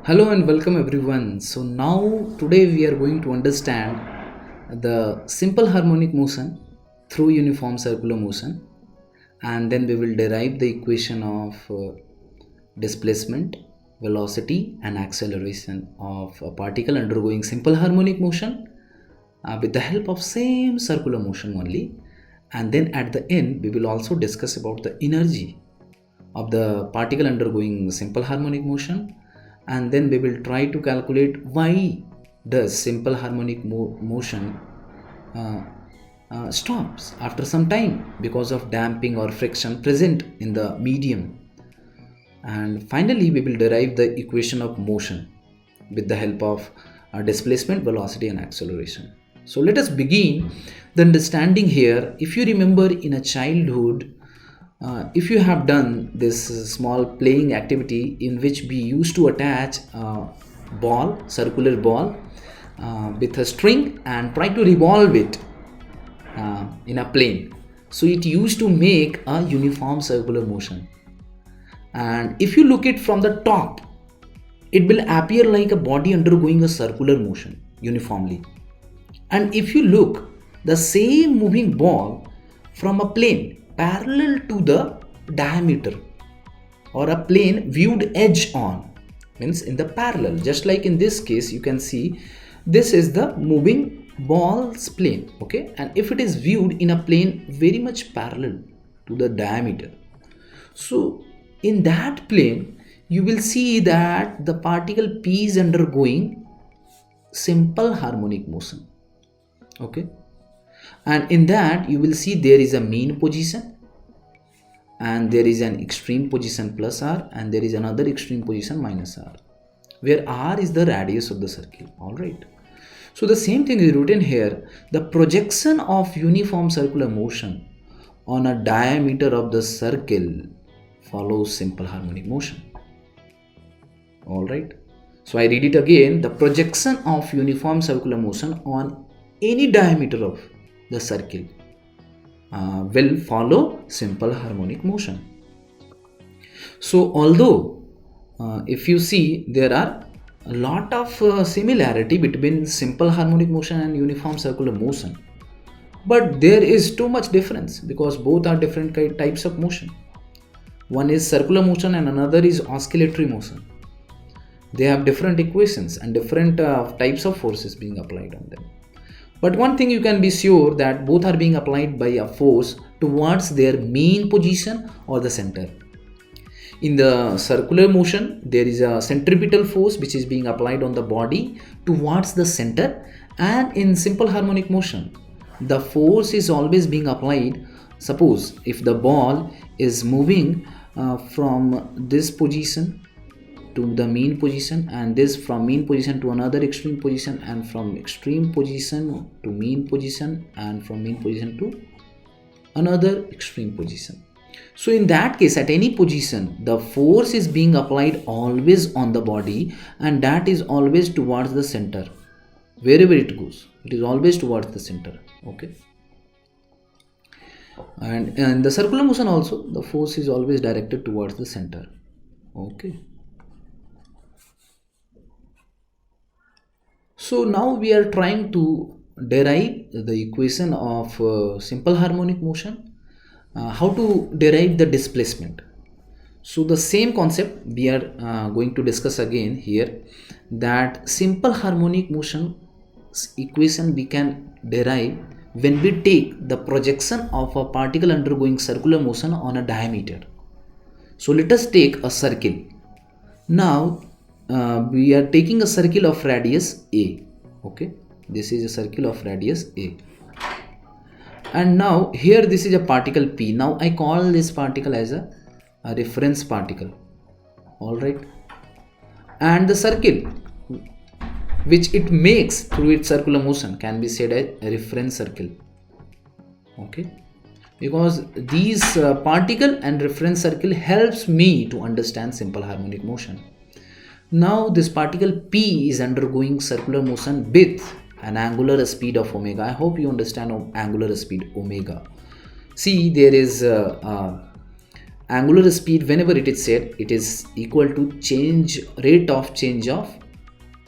Hello and welcome everyone. So now today we are going to understand the simple harmonic motion through uniform circular motion, and then we will derive the equation of displacement, velocity and acceleration of a particle undergoing simple harmonic motion with the help of same circular motion only. And then at the end we will also discuss about the energy of the particle undergoing simple harmonic motion, and then we will try to calculate why does simple harmonic motion uh, stops after some time because of damping or friction present in the medium. And finally we will derive the equation of motion with the help of displacement, velocity and acceleration. So let us begin the understanding here. If you remember in a childhood, if you have done this small playing activity in which we used to attach a ball, circular ball, with a string and try to revolve it in a plane, so it used to make a uniform circular motion. And if you look it from the top, it will appear like a body undergoing a circular motion uniformly. And if you look the same moving ball from a plane parallel to the diameter, or a plane viewed edge on, means in the parallel, just like in this case you can see this is the moving ball's plane, okay, and if it is viewed in a plane very much parallel to the diameter, so in that plane you will see that the particle P is undergoing simple harmonic motion, okay, and in that you will see there is a mean position and there is an extreme position plus r, and there is another extreme position minus r, where r is the radius of the circle. All right, so the same thing is written here. The projection of uniform circular motion on a diameter of the circle follows simple harmonic motion. All right, so I read it again. The projection of uniform circular motion on any diameter of the circle will follow simple harmonic motion. So although if you see there are a lot of similarity between simple harmonic motion and uniform circular motion, but there is too much difference because both are different types of motion. One is circular motion and another is oscillatory motion. They have different equations and different types of forces being applied on them. But one thing you can be sure that both are being applied by a force towards their mean position or the center. In the circular motion, there is a centripetal force which is being applied on the body towards the center, and in simple harmonic motion, the force is always being applied. Suppose if the ball is moving from this position to the mean position, and this from mean position to another extreme position, and from extreme position to mean position, and from mean position to another extreme position. So in that case, at any position the force is being applied always on the body, and that is always towards the center. Wherever it goes, it is always towards the center, okay. And in the circular motion also, the force is always directed towards the center, okay. So now we are trying to derive the equation of simple harmonic motion, how to derive the displacement. So the same concept we are going to discuss again here, that simple harmonic motion equation we can derive when we take the projection of a particle undergoing circular motion on a diameter. So let us take a circle. Now we are taking a circle of radius a, okay, this is a circle of radius a, and now here this is a particle P. Now I call this particle as a reference particle, all right, and the circle which it makes through its circular motion can be said as a reference circle, okay, because these particle and reference circle helps me to understand simple harmonic motion. Now this particle P is undergoing circular motion with an angular speed of omega. I hope you understand angular speed omega. See, there is angular speed, whenever it is said, it is equal to rate of change of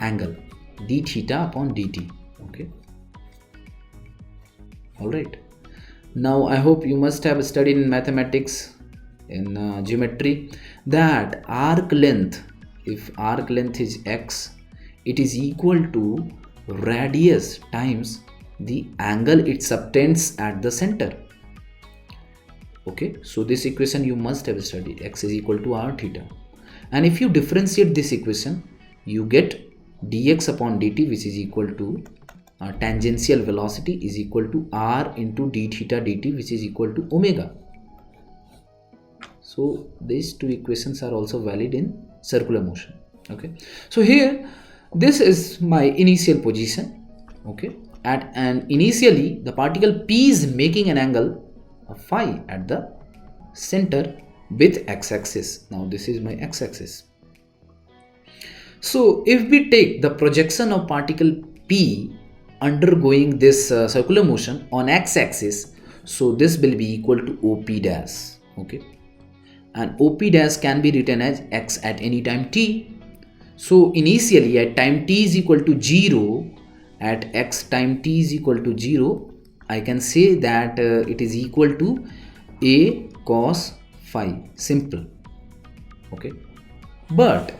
angle, d theta upon dt. Okay, all right. Now I hope you must have studied in mathematics, in geometry, that arc length, if arc length is x, it is equal to radius times the angle it subtends at the center. Okay, so this equation you must have studied, x is equal to r theta, and if you differentiate this equation, you get dx upon dt, which is equal to tangential velocity is equal to r into d theta dt, which is equal to omega. So these two equations are also valid in circular motion. Okay, so here this is my initial position. Okay, and initially the particle p is making an angle of phi at the center with x-axis. Now this is my x-axis. So if we take the projection of particle p undergoing this circular motion on x-axis, so this will be equal to OP dash. Okay, and OP dash can be written as x at any time t. So initially at time t is equal to 0, at x time t is equal to 0, I can say that it is equal to a cos phi, simple. Okay, but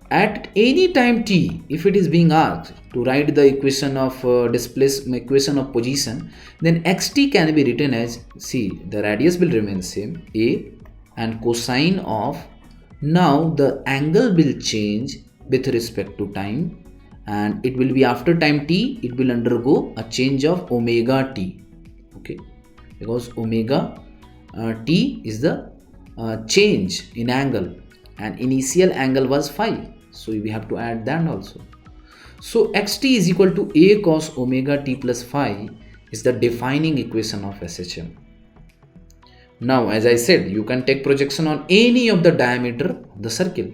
at any time t, if it is being asked to write the equation of equation of position, then xt can be written as, see, the radius will remain same, a, and cosine of, now the angle will change with respect to time, and it will be after time t, it will undergo a change of omega t. Okay, because omega t is the change in angle, and initial angle was phi, so we have to add that also. So xt is equal to a cos omega t plus phi is the defining equation of SHM. Now as I said, you can take projection on any of the diameter of the circle.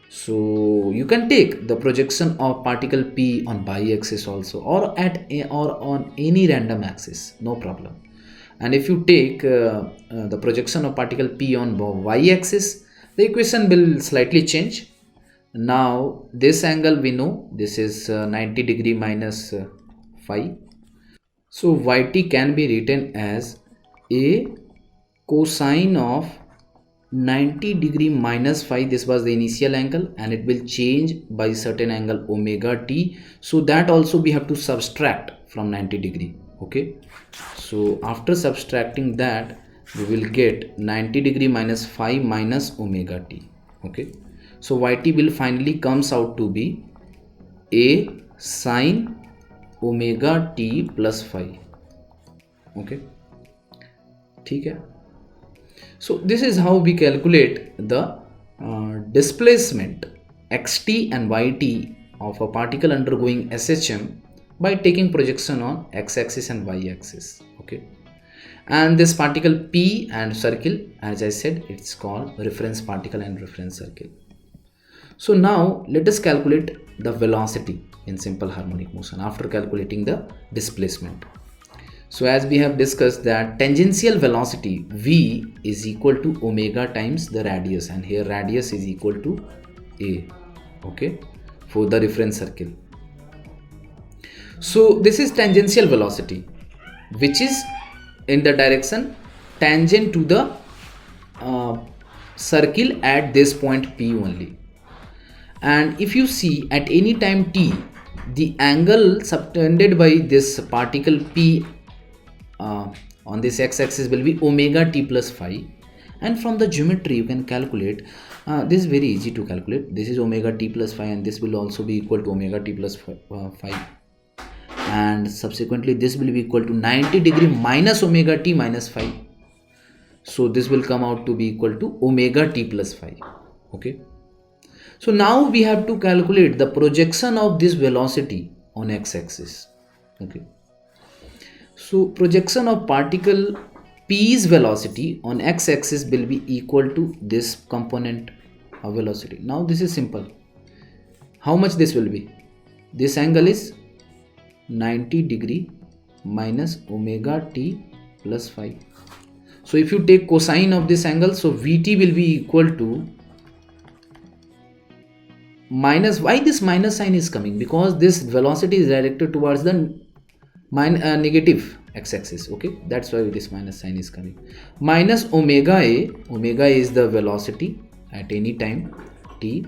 So you can take the projection of particle p on y-axis also, or on any random axis, no problem. And if you take the projection of particle p on y-axis, the equation will slightly change. Now this angle we know, this is 90 degree minus phi. So yt can be written as a cosine of 90 degree minus phi. This was the initial angle, and it will change by certain angle omega t, so that also we have to subtract from 90 degree. Okay, so after subtracting that, we will get 90 degree minus phi minus omega t. Okay, so yt will finally comes out to be a sine omega t plus phi. Okay, ठीक है. So this is how we calculate the displacement xt and yt of a particle undergoing SHM by taking projection on x-axis and y-axis. Okay, and this particle p and circle, as I said, it's called reference particle and reference circle. So now let us calculate the velocity in simple harmonic motion after calculating the displacement. So as we have discussed that tangential velocity v is equal to omega times the radius, and here radius is equal to a. Okay, for the reference circle. So this is tangential velocity, which is in the direction tangent to the circle at this point p only. And if you see at any time t, the angle subtended by this particle p on this x-axis will be omega t plus phi, and from the geometry you can calculate, this is very easy to calculate. This is omega t plus phi, and this will also be equal to omega t plus phi, and subsequently this will be equal to 90 degree minus omega t minus phi, so this will come out to be equal to omega t plus phi. Okay, so now we have to calculate the projection of this velocity on x-axis. Okay, so projection of particle p's velocity on x-axis will be equal to this component of velocity. Now this is simple. How much this will be? This angle is 90 degree minus omega t plus phi. So if you take cosine of this angle, so Vt will be equal to minus, why this minus sign is coming? Because this velocity is directed towards the negative x-axis. Okay, that's why this minus sign is coming. Minus omega a, omega a is the velocity at any time t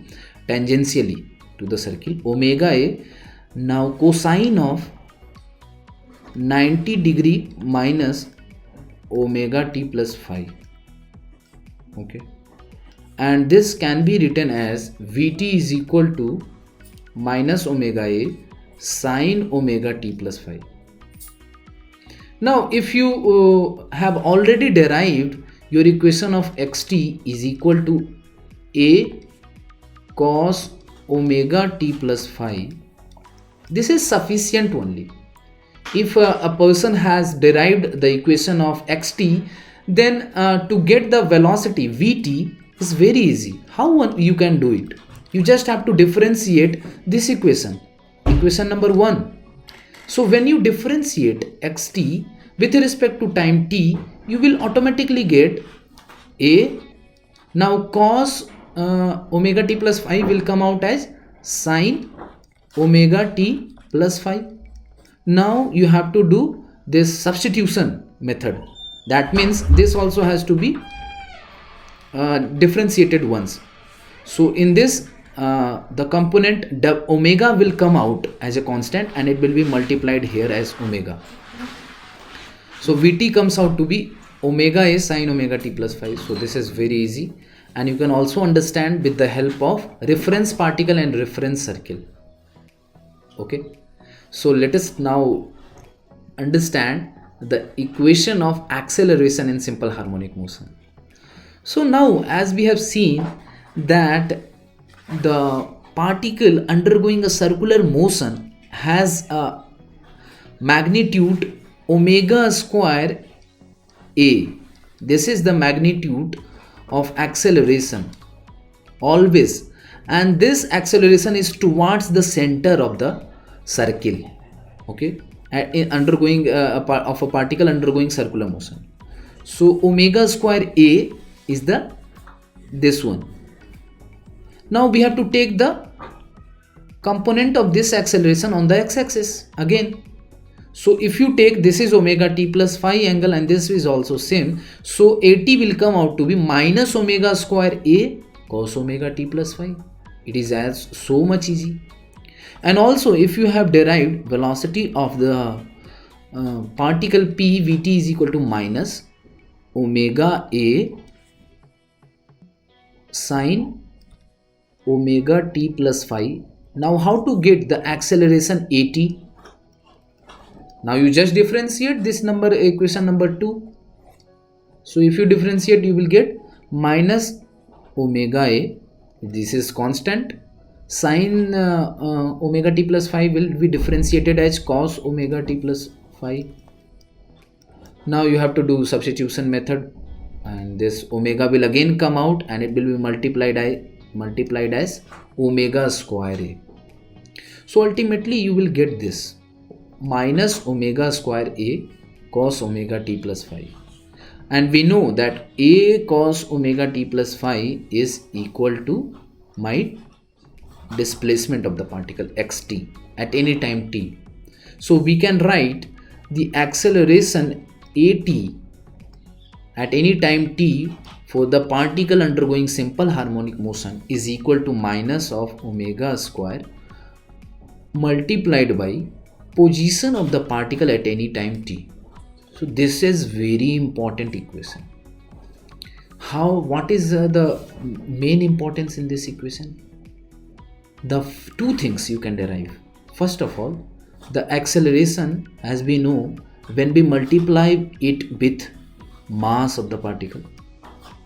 tangentially to the circle, omega a. Now cosine of 90 degree minus omega t plus phi. Okay, and this can be written as Vt is equal to minus omega a sine omega t plus phi. Now if you have already derived your equation of xt is equal to a cos omega t plus phi, this is sufficient only. If a person has derived the equation of xt, then to get the velocity Vt is very easy. How you can do it? You just have to differentiate this equation, equation number 1. So when you differentiate xt with respect to time t, you will automatically get a. Now cos omega t plus phi will come out as sine omega t plus phi. Now you have to do this substitution method. That means this also has to be differentiated once. So in this the component the omega will come out as a constant and it will be multiplied here as omega. So Vt comes out to be omega a sine omega t plus phi. So this is very easy, and you can also understand with the help of reference particle and reference circle. Okay, so let us now understand the equation of acceleration in simple harmonic motion. So now as we have seen that the particle undergoing a circular motion has a magnitude omega square a. This is the magnitude of acceleration always, and this acceleration is towards the center of the circle. Okay, undergoing of a particle undergoing circular motion. So omega square a is this one. Now we have to take the component of this acceleration on the x-axis again. So if you take, this is omega t plus phi angle and this is also same, so at will come out to be minus omega square a cos omega t plus phi. It is as so much easy. And also if you have derived velocity of the particle p, Vt is equal to minus omega a sine omega t plus phi. Now how to get the acceleration at? Now you just differentiate this number, equation number 2. So if you differentiate, you will get minus omega a, this is constant, sine omega t plus phi will be differentiated as cos omega t plus phi. Now you have to do substitution method, and this omega will again come out and it will be multiplied as omega square a. So ultimately you will get this minus omega square a cos omega t plus phi, and we know that a cos omega t plus phi is equal to my displacement of the particle xt at any time t. So we can write the acceleration at any time t for the particle undergoing simple harmonic motion is equal to minus of omega square multiplied by position of the particle at any time t. So this is very important equation. What is the main importance in this equation? The two things you can derive. First of all, the acceleration, as we know, when we multiply it with mass of the particle,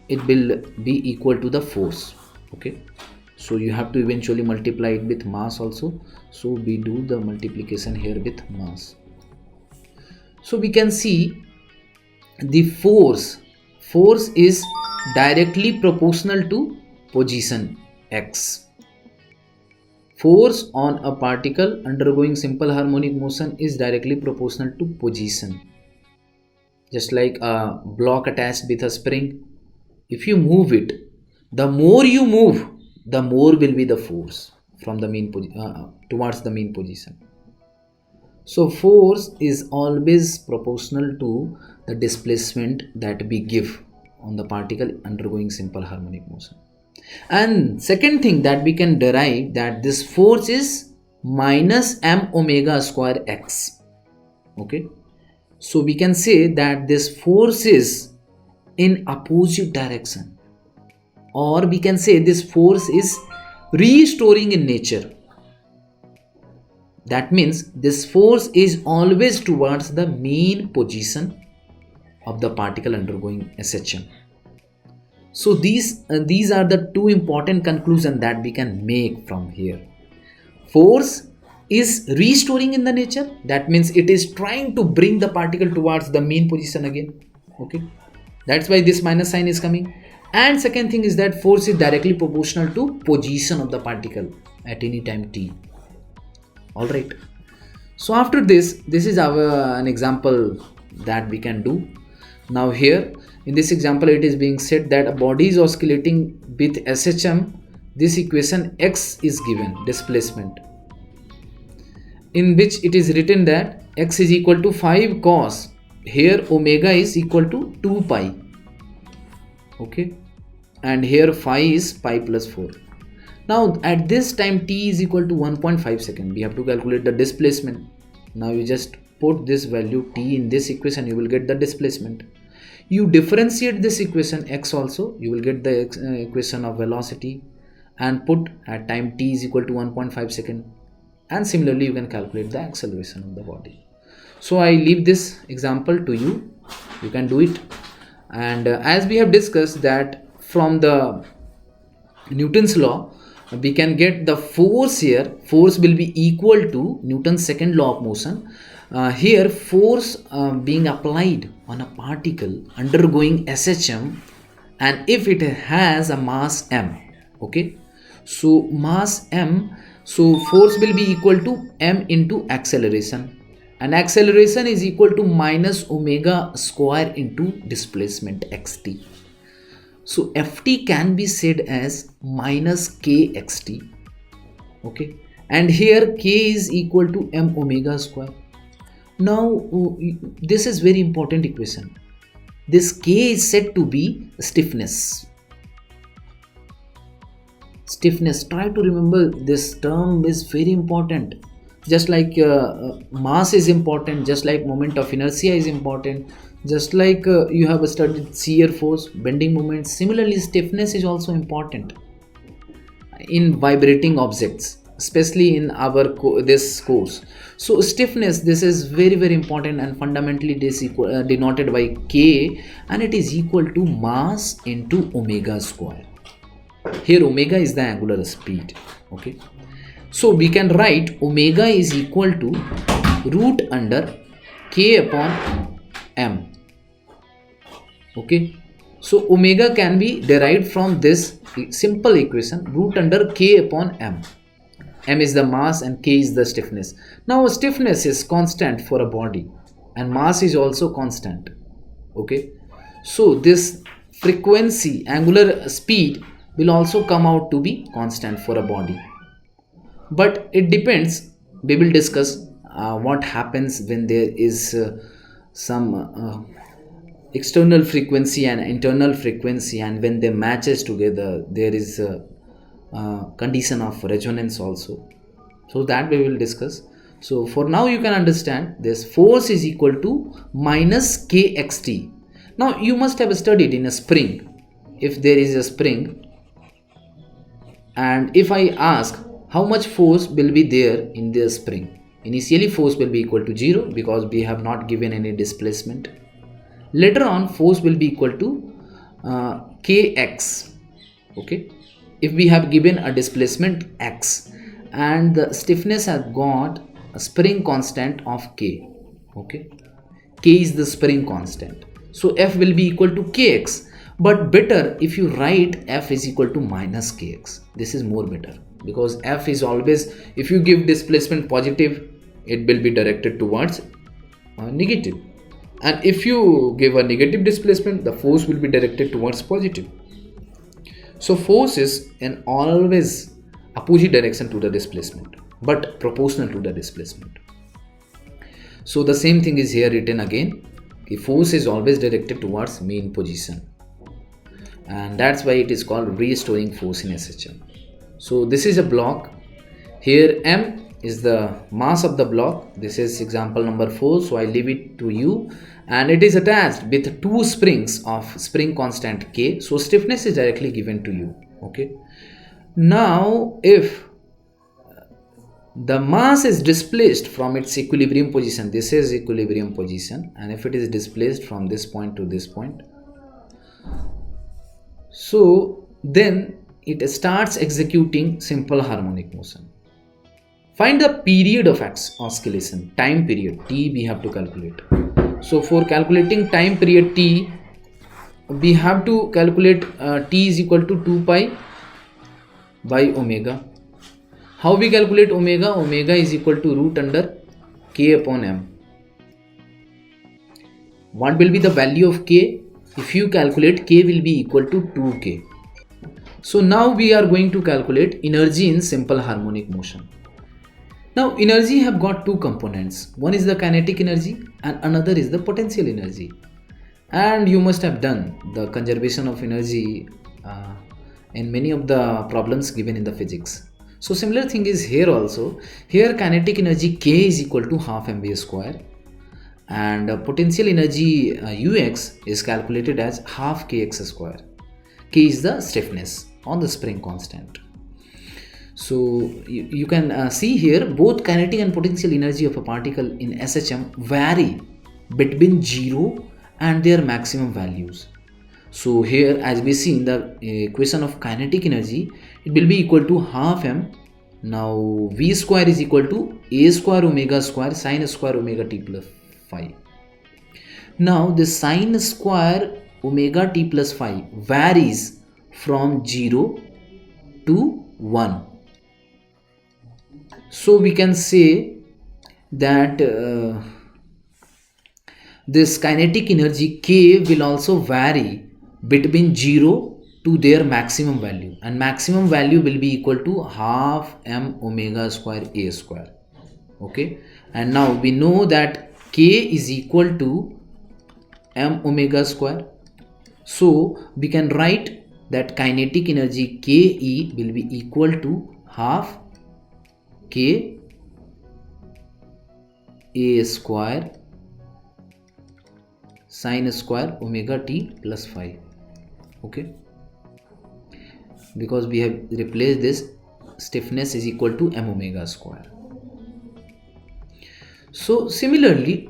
it will be equal to the force. Okay, so you have to eventually multiply it with mass also. So we do the multiplication here with mass. So we can see the force is directly proportional to position x. Force on a particle undergoing simple harmonic motion is directly proportional to position. just like a block attached with a spring. If you move it, the more you move, the more will be the force from the towards the mean position. So force is always proportional to the displacement that we give on the particle undergoing simple harmonic motion. And second thing that we can derive, that this force is minus m omega square x. Okay, so we can say that this force is in opposite direction, or we can say this force is restoring in nature. That means this force is always towards the mean position of the particle undergoing SHM. So these are the two important conclusions that we can make from here. Force is restoring in the nature. That means it is trying to bring the particle towards the mean position again. Okay, that's why this minus sign is coming. And second thing is that force is directly proportional to position of the particle at any time t. All right. So after this is an example that we can do. Now here in this example, it is being said that a body is oscillating with SHM. This equation x is given, displacement, in which it is written that x is equal to 5 cos. Here omega is equal to 2 pi. Okay, and here phi is pi plus 4. Now at this time t is equal to 1.5 second. We have to calculate the displacement. Now you just put this value t in this equation, you will get the displacement. You differentiate this equation x also, you will get the equation of velocity, and put at time t is equal to 1.5 second. And similarly you can calculate the acceleration of the body. So I leave this example to you, you can do it. And as we have discussed that from the Newton's law, we can get the force here. Force will be equal to Newton's second law of motion. Here force being applied on a particle undergoing SHM, and if it has a mass m. Okay, so mass m, so force will be equal to m into acceleration, and acceleration is equal to minus omega square into displacement xt. So ft can be said as minus kxt. Okay, and here k is equal to m omega square. Now this is very important equation. This k is said to be stiffness. Stiffness, try to remember this term is very important. Just like mass is important, just like moment of inertia is important, just like you have studied shear force, bending moment, similarly stiffness is also important in vibrating objects, especially in our this course. So stiffness, this is very important, and fundamentally this denoted by k, and it is equal to mass into omega square. Here omega is the angular speed. Okay, so we can write omega is equal to root under k upon m. Okay, so omega can be derived from this simple equation, root under k upon m. M is the mass and k is the stiffness. Now stiffness is constant for a body and mass is also constant. Okay, so this frequency, angular speed, will also come out to be constant for a body. But it depends, we will discuss what happens when there is some external frequency and internal frequency, and when they matches together there is a condition of resonance also. So that we will discuss. So for now you can understand this force is equal to minus kxt. Now you must have studied in a spring. If there is a spring, and if I ask how much force will be there in the spring, initially force will be equal to 0 because we have not given any displacement. Later on force will be equal to kx. Okay, if we have given a displacement x and the stiffness has got a spring constant of k. Okay, k is the spring constant, so f will be equal to kx. But better if you write f is equal to minus kx. This is more better, because f is always, if you give displacement positive, it will be directed towards negative. And if you give a negative displacement, the force will be directed towards positive. So force is in always opposite direction to the displacement, but proportional to the displacement. So the same thing is here written again. The force is always directed towards mean position, and that's why it is called restoring force in SHM. So this is a block. Here M is the mass of the block. This is example number 4, so I leave it to you. And it is attached with two springs of spring constant K. So stiffness is directly given to you. Okay. Now if the mass is displaced from its equilibrium position, this is equilibrium position, and if it is displaced from this point to this point, so then it starts executing simple harmonic motion. Find the period of oscillation, time period T we have to calculate. So for calculating time period T, we have to calculate T is equal to 2 pi by omega. How we calculate omega? Omega is equal to root under K upon M. What will be the value of K? If you calculate, K will be equal to 2K. So now we are going to calculate energy in simple harmonic motion. Now energy have got two components. One is the kinetic energy and another is the potential energy. And you must have done the conservation of energy in many of the problems given in the physics. So similar thing is here also. Here kinetic energy K is equal to half mv square, and potential energy Ux is calculated as half kx square. K is the stiffness on the spring constant. So you can see here both kinetic and potential energy of a particle in SHM vary between 0 and their maximum values. So here as we see in the equation of kinetic energy, it will be equal to half m. Now v square is equal to a square omega square sine square omega t plus phi. Now this sine square omega t plus phi varies from 0 to 1. So we can say that this kinetic energy K will also vary between 0 to their maximum value, and maximum value will be equal to half m omega square a square. Okay, and now we know that K is equal to m omega square, so we can write that kinetic energy Ke will be equal to half K a square sine square omega t plus phi. Okay, because we have replaced this stiffness is equal to m omega square. So similarly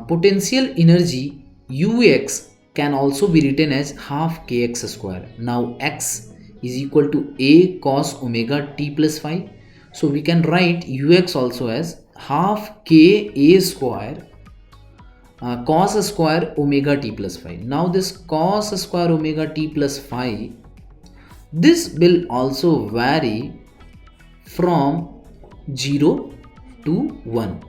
potential energy Ux can also be written as half kx square. Now x is equal to a cos omega t plus phi, so we can write Ux also as half k a square cos square omega t plus phi. Now this cos square omega t plus phi, this will also vary from 0 to 1.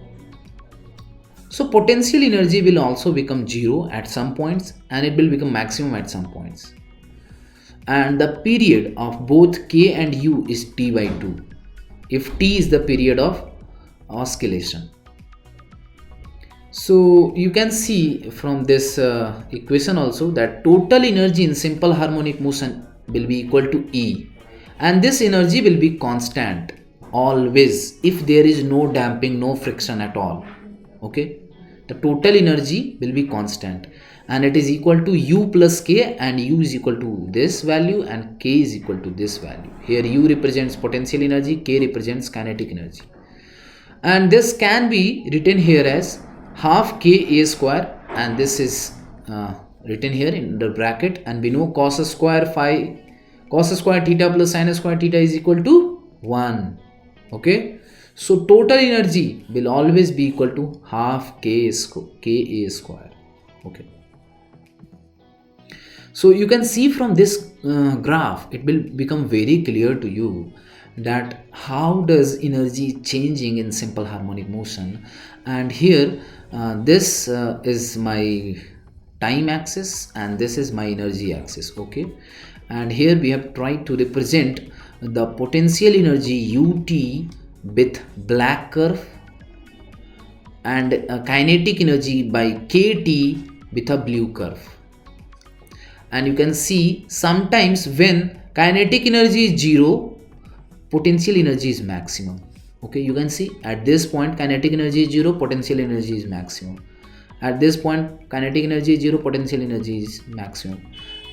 So potential energy will also become 0 at some points and it will become maximum at some points. And the period of both K and U is T by 2 if T is the period of oscillation. So you can see from this equation also that total energy in simple harmonic motion will be equal to E, and this energy will be constant always if there is no damping, no friction at all. Okay, the total energy will be constant and it is equal to U plus K, and U is equal to this value and K is equal to this value. Here U represents potential energy, K represents kinetic energy, and this can be written here as half K a square, and this is written here in the bracket, and we know cos square theta plus sin square theta is equal to 1. Okay, so total energy will always be equal to half K a square. Okay, so you can see from this graph it will become very clear to you that how does energy changing in simple harmonic motion. And here this is my time axis and this is my energy axis. Okay, and here we have tried to represent the potential energy ut with black curve and kinetic energy by kt with a blue curve. And you can see sometimes when kinetic energy is 0, potential energy is maximum. Okay, you can see at this point kinetic energy is 0, potential energy is maximum. At this point kinetic energy is 0, potential energy is maximum.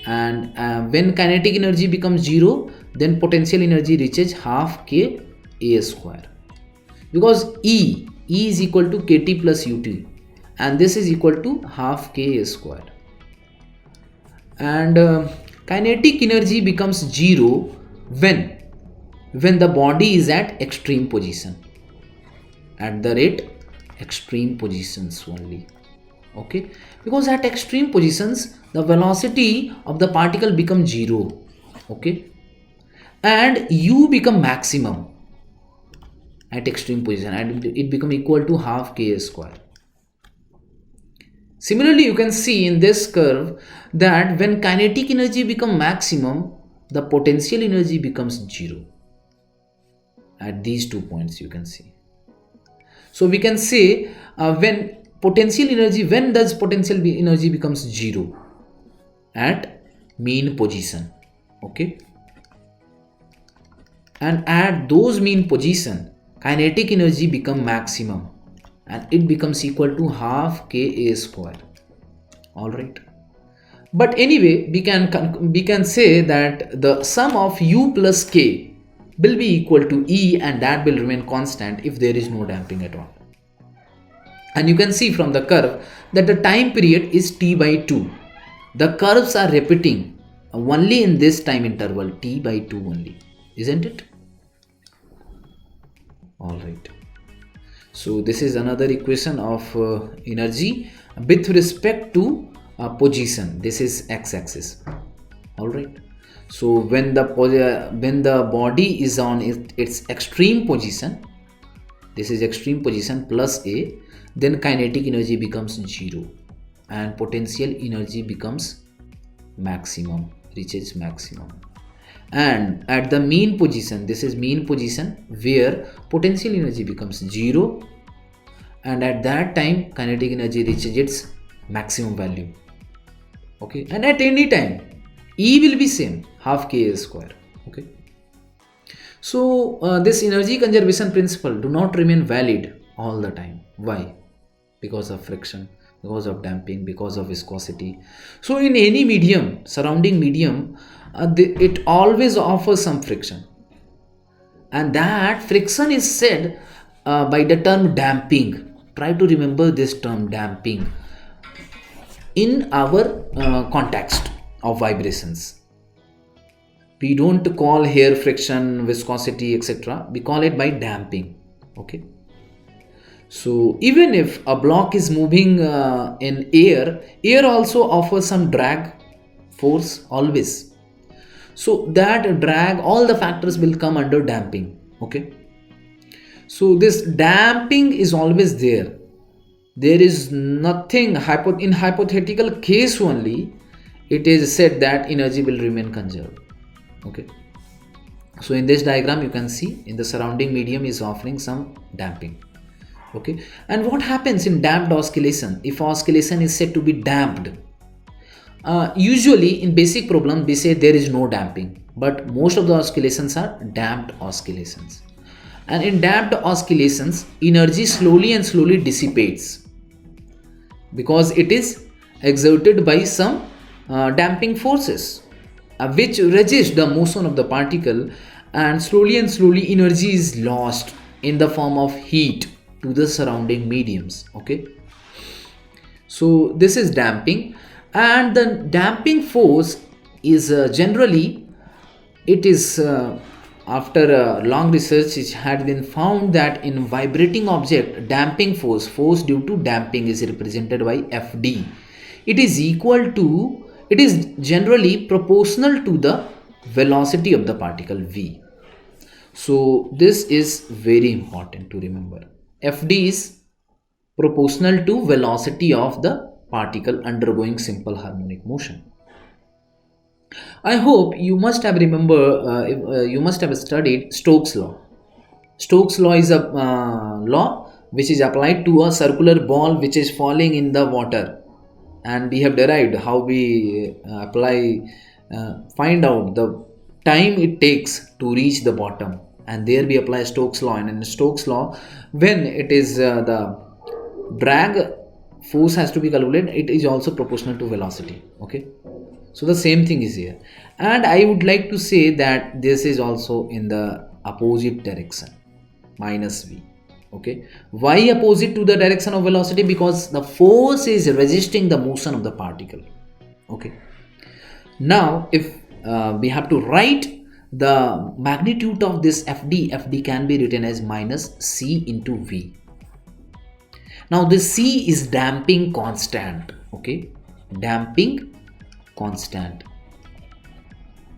And when kinetic energy becomes 0, then potential energy reaches half k a square, because E is equal to kt plus ut, and this is equal to half k a square. And kinetic energy becomes 0 when the body is at extreme position, at the rate extreme positions only. Okay, because at extreme positions the velocity of the particle becomes 0. Okay, and u become maximum at extreme position, and it become equal to half k square. Similarly, you can see in this curve that when kinetic energy become maximum, the potential energy becomes 0 at these 2 points. You can see. So we can say when does potential energy becomes 0? At mean position. Okay, and at those mean position kinetic energy become maximum and it becomes equal to half k a square. All right, but anyway we can say that the sum of u plus k will be equal to E, and that will remain constant if there is no damping at all. And you can see from the curve that the time period is t by 2. The curves are repeating only in this time interval t by 2 only, isn't it? All right. So this is another equation of energy with respect to position. This is x-axis. All right. So when the body is on its extreme position, this is extreme position plus a, then kinetic energy becomes 0 and potential energy becomes maximum, reaches maximum. And at the mean position, this is mean position where potential energy becomes 0, and at that time kinetic energy reaches its maximum value. Okay, and at any time E will be same, half k a square. Okay, so this energy conservation principle do not remain valid all the time. Why? Because of friction, because of damping, because of viscosity. So in any medium, surrounding medium, it always offers some friction, and that friction is said by the term damping. Try to remember this term damping in our context of vibrations. We don't call here friction, viscosity, etc. We call it by damping. Okay, so even if a block is moving in air also offers some drag force always. So that drag, all the factors will come under damping. Okay, so this damping is always there. There is nothing in hypothetical case only it is said that energy will remain conserved. Okay, so in this diagram you can see in the surrounding medium is offering some damping. Okay, and what happens in damped oscillation? If oscillation is said to be damped, usually in basic problem we say there is no damping, but most of the oscillations are damped oscillations. And in damped oscillations energy slowly dissipates because it is exerted by some damping forces which resist the motion of the particle, and slowly energy is lost in the form of heat to the surrounding mediums. Okay, so this is damping, and the damping force is generally it is after long research it had been found that in vibrating object damping force due to damping is represented by Fd. It is generally proportional to the velocity of the particle v. So this is very important to remember. Fd is proportional to velocity of the particle undergoing simple harmonic motion. I hope you must have you must have studied Stokes law. Stokes law is a law which is applied to a circular ball which is falling in the water, and we have derived how we find out the time it takes to reach the bottom, and there we apply Stokes law. And in Stokes law, when it is the drag force has to be calculated, it is also proportional to velocity. Okay, so the same thing is here, and I would like to say that this is also in the opposite direction, minus v. Okay, why opposite to the direction of velocity? Because the force is resisting the motion of the particle. Okay, now if we have to write the magnitude of this fd can be written as minus c into v. Now this c is damping constant. Okay, damping constant,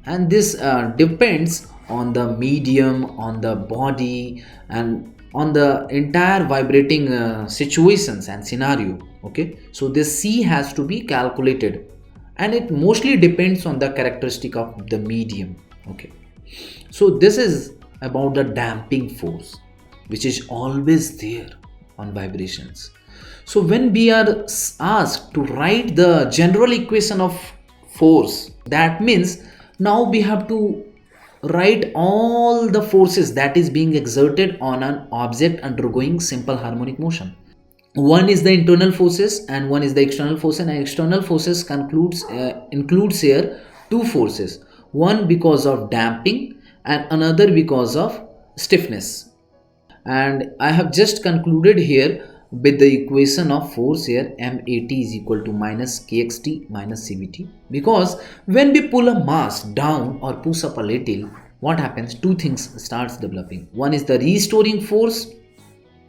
and this depends on the medium, on the body, and on the entire vibrating situations and scenario. Okay, so this c has to be calculated, and it mostly depends on the characteristic of the medium. Okay, so this is about the damping force which is always there on vibrations. So when we are asked to write the general equation of force, that means now we have to write all the forces that is being exerted on an object undergoing simple harmonic motion. One is the internal forces and one is the external forces, and external forces includes here two forces, one because of damping and another because of stiffness. And I have just concluded here with the equation of force here, mat is equal to minus kxt minus cvt, because when we pull a mass down or push up a little, what happens? Two things starts developing. One is the restoring force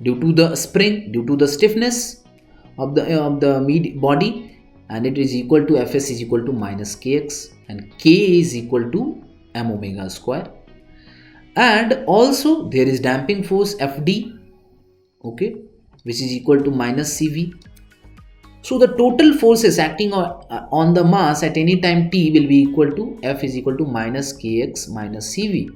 due to the spring, due to the stiffness of the body, and it is equal to fs is equal to minus kx, and k is equal to m omega square. And also there is damping force fd, okay, which is equal to minus cv. So the total forces acting on the mass at any time t will be equal to f is equal to minus kx minus cv.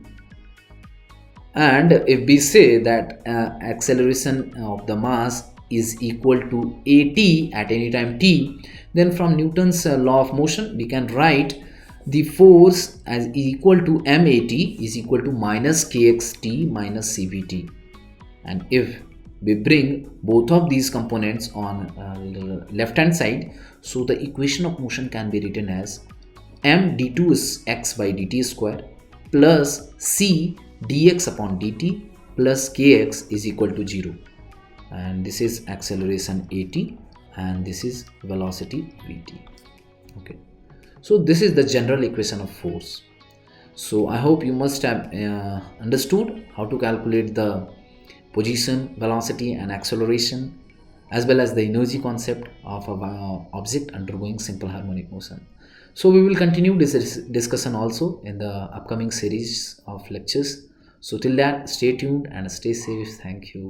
And if we say that acceleration of the mass is equal to at at any time t, then from Newton's law of motion we can write the force as equal to mat is equal to minus kxt minus cvt. And if we bring both of these components on the left hand side, so the equation of motion can be written as m d2 is x by dt square plus c dx upon dt plus kx is equal to 0, and this is acceleration at and this is velocity vt. Okay, so this is the general equation of force. So I hope you must have understood how to calculate the position, velocity and acceleration, as well as the energy concept of an object undergoing simple harmonic motion. So we will continue this discussion also in the upcoming series of lectures. So till that, stay tuned and stay safe. Thank you.